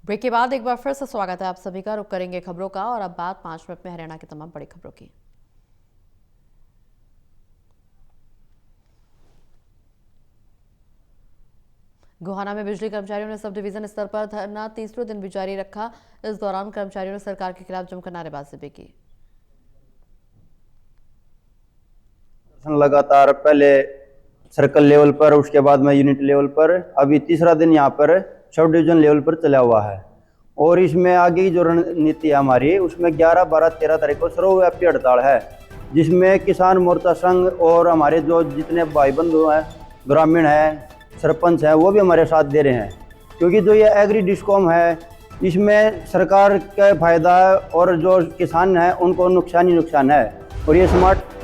Break के बाद एक बार फिर से स्वागत है आप सभी का। रुक करेंगे खबरों का और अब बात 5 मिनट में हरियाणा की तमाम बड़ी खबरों की। गोहाना में बिजली कर्मचारियों ने सब डिवीजन स्तर पर धरना तीसरे दिन भी जारी रखा। इस दौरान कर्मचारियों ने सरकार के खिलाफ जमकर नारेबाजी भी की। लगातार पहले सर्कल लेवल पर, उसके बाद में यूनिट लेवल पर, अभी तीसरा दिन यहाँ पर सब डिवीजन लेवल पर चला हुआ है। और इसमें आगे की जो रणनीति है हमारी, उसमें 11, 12, 13 तारीख को सर्वव्यापी हड़ताल है, जिसमें किसान मोर्चा संघ और हमारे जो जितने भाई बंधु हैं, ग्रामीण हैं, सरपंच हैं, वो भी हमारे साथ दे रहे हैं। क्योंकि जो ये एग्री डिस्कॉम है, इसमें सरकार का फायदा है और जो किसान हैं उनको नुकसान ही नुकसान है। और ये स्मार्ट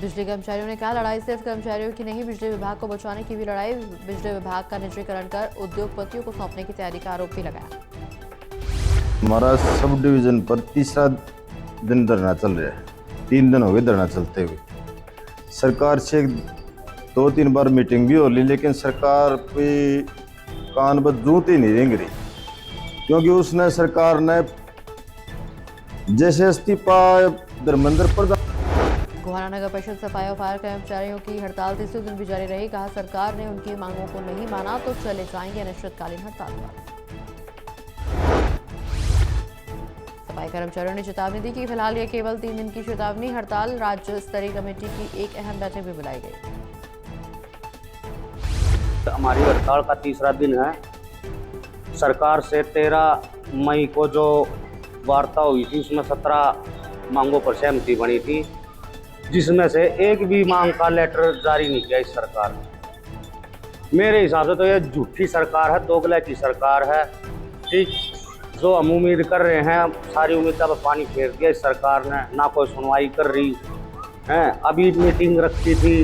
बिजली कर्मचारियों ने कहा, लड़ाई सिर्फ कर्मचारियों की नहीं, बिजली विभाग को बचाने की भी लड़ाई। बिजली विभाग का निजीकरण कर उद्योगपतियों को सौंपने की तैयारी का आरोप भी लगाया। हमारा सब डिवीजन पर तीसरा दिन धरना चल रहा है। 3 दिन हो गए धरना चलते हुए। सरकार से 2-3 बार मीटिंग भी हो ली, लेकिन सरकार पे कान पर जूती नहीं रेंग रही, क्योंकि उसने सरकार ने जैसे इस्तीफा धर्मेंद्र प्रधान। गोहाना नगर परिषद सफाई और फायर कर्मचारियों की हड़ताल तीसरे दिन भी जारी रही। कहा, सरकार ने उनकी मांगों को नहीं माना तो चले जाएंगे अनिश्चितकालीन हड़ताल पर। सफाई कर्मचारियों ने चेतावनी दी कि फिलहाल ये केवल 3 दिन की चेतावनी। हड़ताल राज्य स्तरीय कमेटी की एक अहम बैठक भी बुलाई गई। हमारी हड़ताल का तीसरा दिन है। सरकार से 13 मई को जो वार्ता हुई थी, उसमें 17 मांगों पर सहमति बनी थी, जिसमें से एक भी मांग का लेटर जारी नहीं किया इस सरकार ने। मेरे हिसाब से तो ये झूठी सरकार है, दोगले की सरकार है। ठीक जो हम उम्मीद कर रहे हैं, सारी उम्मीद पर पानी फेर दिया इस सरकार ने। ना कोई सुनवाई कर रही है। अभी मीटिंग रखी थी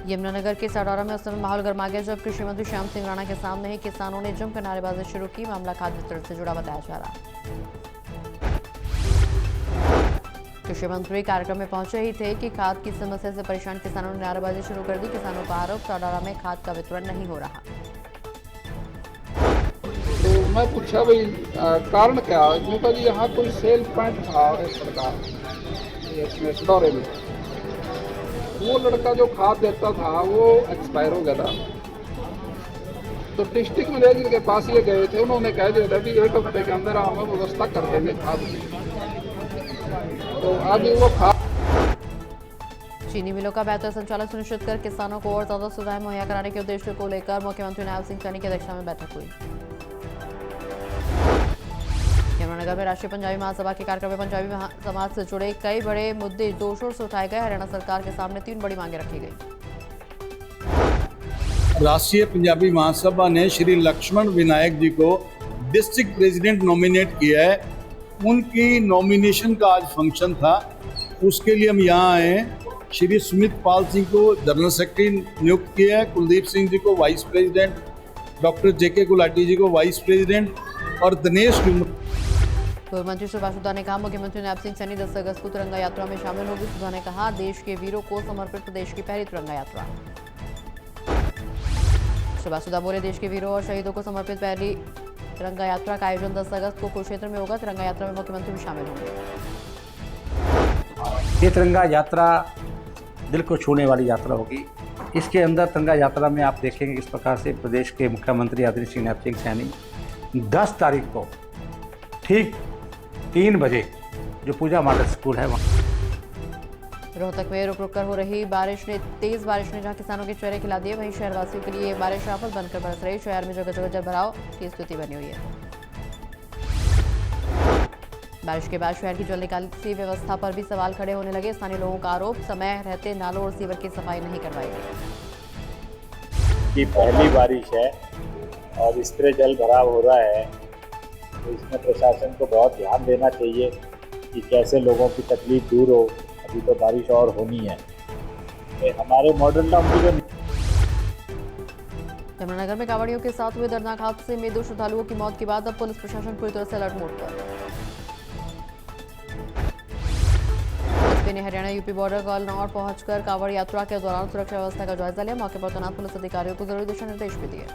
यमुनानगर के सडौरा में उस समय माहौल गर्मा गया जब कृषि मंत्री श्याम सिंह राणा के सामने ही किसानों ने जमकर नारेबाजी शुरू की। मामला खाद्य वितरण से जुड़ा बताया जा रहा। कृषि मंत्री कार्यक्रम में पहुंचे ही थे कि खाद की समस्या से परेशान किसानों ने नारेबाजी शुरू कर दी। किसानों का आरोप, सडौरा में खाद का वितरण नहीं हो रहा। तो मैं पूछा भाई कारण क्या? उनका जी यहाँ कोई सेल पॉइंट था सरकार सडौरे में, वो लड़का जो खाद देता था वो एक्सपायर हो गया था। तो डिस्ट्रिक्ट मैनेजर के पास ये गए थे, उन्होंने कह दिया था कि 1 हफ्ते के अंदर हम व्यवस्था कर देंगे खाद की। तो अभी वो खाद चीनी मिलों का बेहतर संचालन सुनिश्चित कर किसानों को और ज्यादा सुविधाएं मुहैया कराने के उद्देश्य को लेकर मुख्यमंत्री नायब सिंह सैनी की अध्यक्षता में बैठक हुई। यमुनानगर में राष्ट्रीय पंजाबी महासभा के कार्यक्रम में पंजाबी समाज से जुड़े कई बड़े मुद्दे जोर शोर से उठाए गए। हरियाणा सरकार के सामने 3 बड़ी मांगे रखी गई। राष्ट्रीय पंजाबी महासभा ने श्री लक्ष्मण विनायक जी को डिस्ट्रिक्ट प्रेसिडेंट नॉमिनेट किया है। उनकी नॉमिनेशन का आज फंक्शन था, उसके लिए हम यहाँ आए हैं। श्री सुमित पाल सिंह को जनरल सेक्रेटरी नियुक्त किया है, कुलदीप सिंह जी को vice president, doctor JK Gulati ji को वाइस प्रेसिडेंट और दिनेश पूर्व मंत्री सुभाष सुधा ने कहा, मुख्यमंत्री नायब सिंह सैनी 10 अगस्त को तिरंगा यात्रा में शामिल होगी। सुधा ने कहा, देश के वीरों को समर्पित प्रदेश की पहली तिरंगा यात्रा। सुभाष सुधा बोले, देश के वीरों और शहीदों को समर्पित पहली तिरंगा यात्रा का आयोजन 10 अगस्त को कुरुक्षेत्र में होगा। तिरंगा यात्रा में मुख्यमंत्री भी शामिल होंगे। ये तिरंगा यात्रा दिल को छूने वाली यात्रा होगी। इसके अंदर तिरंगा यात्रा में आप देखेंगे किस प्रकार से प्रदेश के मुख्यमंत्री आदरणीय श्री नायब सिंह सैनी 10 तारीख को ठीक 3 बजे जो पूजा मॉडल स्कूल है वहाँ। रोहतक में रुक रुक कर हो रही तेज बारिश ने जहां किसानों के चेहरे खिला दिए, वहीं शहरवासियों के लिए बारिश आफत बनकर बरस रही। शहर में जगह जगह जलभराव की स्थिति बनी हुई है। बारिश के बाद शहर की जल निकासी व्यवस्था पर भी सवाल खड़े होने लगे। स्थानीय लोगों का आरोप, समय रहते नालों और सीवर की सफाई नहीं करवाई गई। कि पहली बारिश है और इस तरह जल भराव हो रहा है, तो इसमें प्रशासन को बहुत ध्यान देना चाहिए कि कैसे लोगों की तकलीफ दूर हो। अभी तो बारिश और होनी है। हमारे मॉडल टाउन की जो यमुनानगर में कांवड़ियों के साथ हुए दर्दनाक हादसे में 2 श्रद्धालुओं की मौत के बाद अब पुलिस प्रशासन पूरी तरह से अलर्ट मोड पर। एसपी ने हरियाणा यूपी बॉर्डर कॉलनौर पहुंचकर कांवड़ यात्रा के दौरान सुरक्षा व्यवस्था का जायजा लिया। मौके पर तैनात पुलिस अधिकारियों को जरूरी दिशा निर्देश भी दिए।